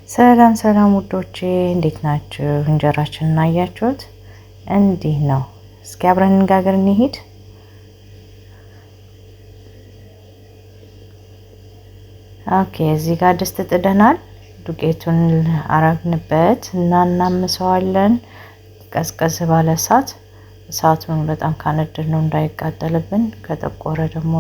ሰላም ሰላም ውዶቼ እንዴት ናችሁ? እንጀራችንን አያችሁት? እንዲህ ነው። እስኪ አብረን እንጋገር እንሂድ። ኦኬ እዚህ ጋር ድስት ጥደናል። ዱቄቱን አረግንበት እና እናምሰዋለን። ቀዝቀዝ ባለ እሳት። እሳቱን በጣም ካነደድ ነው እንዳይቃጠልብን። ከጠቆረ ደግሞ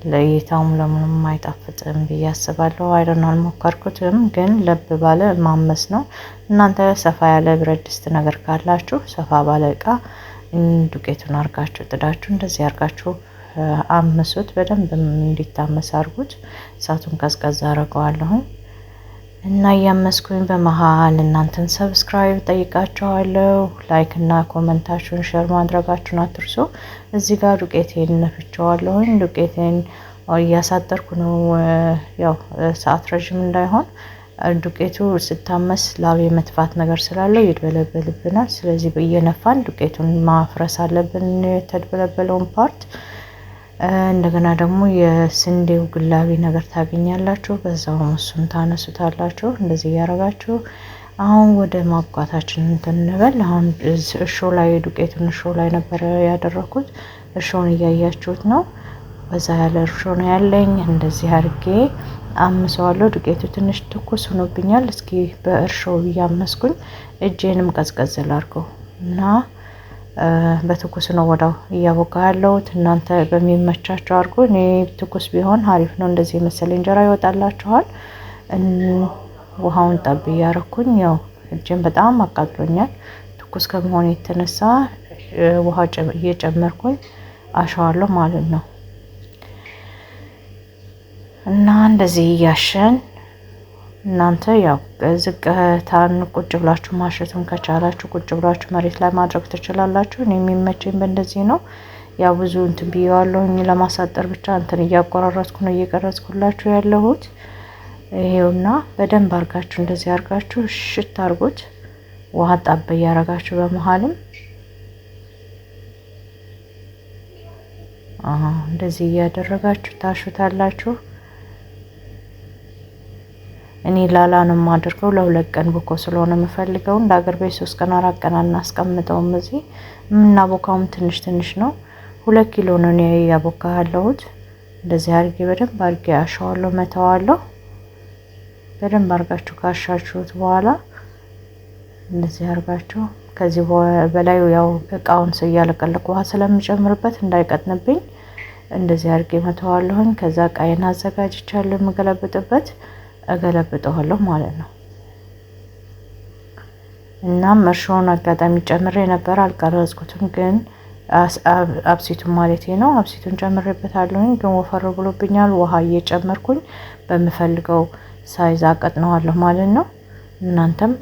ለእይታውም ለምንም አይጣፍጥም ብዬ አስባለሁ። አይደን አልሞከርኩትም፣ ግን ለብ ባለ ማመስ ነው። እናንተ ሰፋ ያለ ብረት ድስት ነገር ካላችሁ ሰፋ ባለ እቃ ዱቄቱን አርጋችሁ ጥዳችሁ እንደዚህ አርጋችሁ አምሱት። በደንብ እንዲታመስ አርጉት። እሳቱን ቀዝቀዝ አረገዋለሁ እና እያመስኩኝ በመሃል እናንተን ሰብስክራይብ ጠይቃችኋለሁ። ላይክ እና ኮመንታችሁን ሼር ማድረጋችሁን አትርሱ። እዚህ ጋር ዱቄቴን ነፍቼዋለሁ። ዱቄቴን እያሳጠርኩ ነው። ያው ሰዓት ረጅም እንዳይሆን ዱቄቱ ስታመስ ላብ የመጥፋት ነገር ስላለው ይድበለበልብናል። ስለዚህ እየነፋን ዱቄቱን ማፍረስ አለብን፣ የተድበለበለውን ፓርት። እንደገና ደግሞ የስንዴው ግላቢ ነገር ታገኛላችሁ። በዛውም እሱን ታነሱታላችሁ። እንደዚህ እያረጋችሁ አሁን ወደ ማብኳታችን እንትን እንበል። አሁን እርሾ ላይ ዱቄቱን እርሾ ላይ ነበር ያደረኩት። እርሾውን እያያችሁት ነው። በዛ ያለ እርሾ ነው ያለኝ። እንደዚህ አድርጌ አምሰዋለሁ። ዱቄቱ ትንሽ ትኩስ ሆኖብኛል። እስኪ በእርሾ እያመስኩኝ እጄንም ቀዝቀዝ ላድርገው እና በትኩስ ነው ወዳው እያቦካ ያለሁት። እናንተ በሚመቻቸው አድርጎ። እኔ ትኩስ ቢሆን አሪፍ ነው። እንደዚህ የመሰለ እንጀራ ይወጣላችኋል። ውሃውን ጠብ እያረኩኝ፣ ያው እጄን በጣም አቃጥሎኛል። ትኩስ ከመሆኑ የተነሳ ውሃ እየጨመርኩኝ አሸዋለሁ ማለት ነው። እና እንደዚህ እያሸን እናንተ ያው ዝቅታን ቁጭ ብላችሁ ማሸትም ከቻላችሁ ቁጭ ብላችሁ መሬት ላይ ማድረግ ትችላላችሁ። እኔ የሚመቸኝ በእንደዚህ ነው። ያው ብዙ እንትን ብዬዋለሁኝ ለማሳጠር ብቻ እንትን እያቆራረጥኩ ነው እየቀረጽኩላችሁ ያለሁት። ይሄውና በደንብ አርጋችሁ እንደዚህ አርጋችሁ ሽት አርጉት። ውሃ ጣብ እያረጋችሁ በመሃልም እንደዚህ እያደረጋችሁ ታሹታላችሁ። እኔ ላላ ነው የማደርገው። ለሁለት ቀን ብኮ ስለሆነ የምፈልገው። እንደ ሀገር ቤት 3 ቀን 4 ቀን አናስቀምጠውም። እዚህ የምናቦካውም ትንሽ ትንሽ ነው። 2 ኪሎ ነው እኔ ያቦካ ያለሁት። እንደዚህ አርጌ በደንብ አርጌ አሻዋለሁ፣ መተዋለሁ። በደንብ አርጋችሁ ካሻችሁት በኋላ እንደዚህ አርጋችሁ ከዚህ በላይ ያው እቃውን እያለቀለቁ ውሃ ስለምጨምርበት እንዳይቀጥንብኝ እንደዚህ አርጌ መተዋለሁኝ። ከዛ ቃይን አዘጋጅቻለሁ የምገለብጥበት እገለብጠዋለሁ ማለት ነው። እናም እርሾውን አጋጣሚ ጨምሬ ነበር አልቀረጽኩትም፣ ግን አብሲቱን ማለቴ ነው። አብሲቱን ጨምሬበታለሁ፣ ግን ወፈር ብሎብኛል። ውሃ እየጨመርኩኝ በምፈልገው ሳይዝ አቀጥነዋለሁ ማለት ነው። እናንተም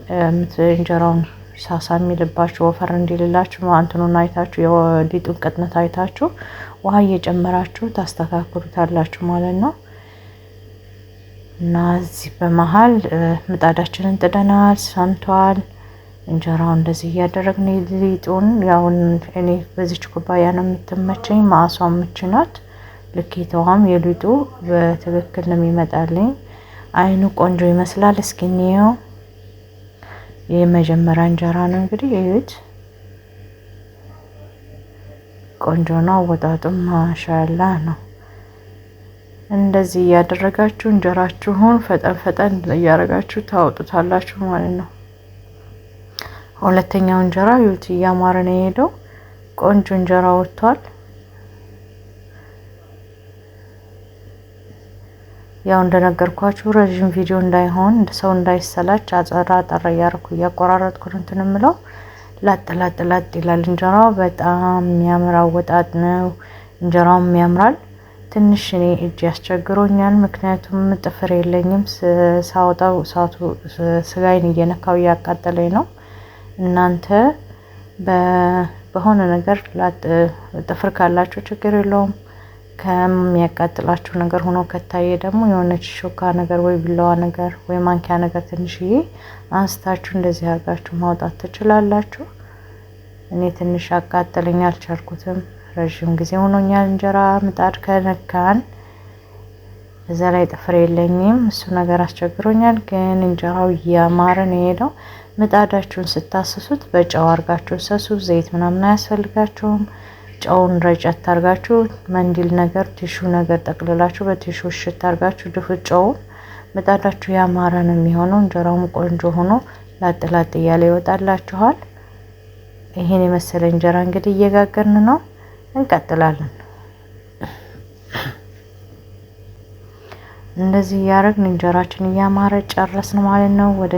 እንጀራውን ሳሳ የሚልባችሁ ወፈር እንዲልላችሁ አንተኑን አይታችሁ የሊጡን ቅጥነት አይታችሁ ውሃ እየጨመራችሁ ታስተካክሉታላችሁ ማለት ነው። እና እዚህ በመሃል ምጣዳችንን ጥደናል፣ ሰምቷል። እንጀራው እንደዚህ እያደረግን ሊጡን ያው እኔ በዚች ኩባያ ነው የምትመቸኝ። ማሷም ምችናት። ልኬታዋም የሊጡ በትክክል ነው የሚመጣልኝ። አይኑ ቆንጆ ይመስላል። እስኪ እንየው። የመጀመሪያ እንጀራ ነው እንግዲህ እዩት። ቆንጆ ነው። አወጣጡም ማሻአላ ነው። እንደዚህ እያደረጋችሁ እንጀራችሁን ፈጠን ፈጠን እያደረጋችሁ ታወጡታላችሁ ማለት ነው። ሁለተኛው እንጀራ ይሁት እያማረ ነው የሄደው። ቆንጆ እንጀራ ወጥቷል። ያው እንደነገርኳችሁ ረጅም ቪዲዮ እንዳይሆን ሰው እንዳይሰላች አጠራ አጠራ እያደረኩ እያቆራረጥኩ እንትን እምለው ላጥ ላጥ ላጥ ይላል እንጀራው። በጣም የሚያምር አወጣጥ ነው። እንጀራውም ያምራል። ትንሽ እኔ እጅ ያስቸግሮኛል፣ ምክንያቱም ጥፍር የለኝም። ሳወጣው እሳቱ ስጋዬን እየነካው እያቃጠለኝ ነው። እናንተ በሆነ ነገር ጥፍር ካላችሁ ችግር የለውም። ከሚያቃጥላችሁ ነገር ሆኖ ከታየ ደግሞ የሆነች ሾካ ነገር ወይ ቢላዋ ነገር ወይ ማንኪያ ነገር ትንሽዬ አንስታችሁ እንደዚህ አርጋችሁ ማውጣት ትችላላችሁ። እኔ ትንሽ አቃጠለኝ፣ አልቻልኩትም። ረጅም ጊዜ ሆኖኛል እንጀራ ምጣድ ከነካን በዛ ላይ ጥፍር የለኝም። እሱ ነገር አስቸግሮኛል። ግን እንጀራው እያማረ ነው የሄደው። ምጣዳችሁን ስታስሱት በጨው አርጋችሁ ሰሱ። ዘይት ምናምን አያስፈልጋችሁም። ጨውን ረጨት አርጋችሁ መንዲል ነገር ቲሹ ነገር ጠቅልላችሁ በቲሹ እሽት አርጋችሁ ድፉት ጨውን። ምጣዳችሁ ያማረ ነው የሚሆነው። እንጀራውም ቆንጆ ሆኖ ላጥ ላጥ እያለ ይወጣላችኋል። ይሄን የመሰለ እንጀራ እንግዲህ እየጋገርን ነው። እንቀጥላለን። እንደዚህ ያረግን እንጀራችን እያማረ ጨረስን ማለት ነው። ወደ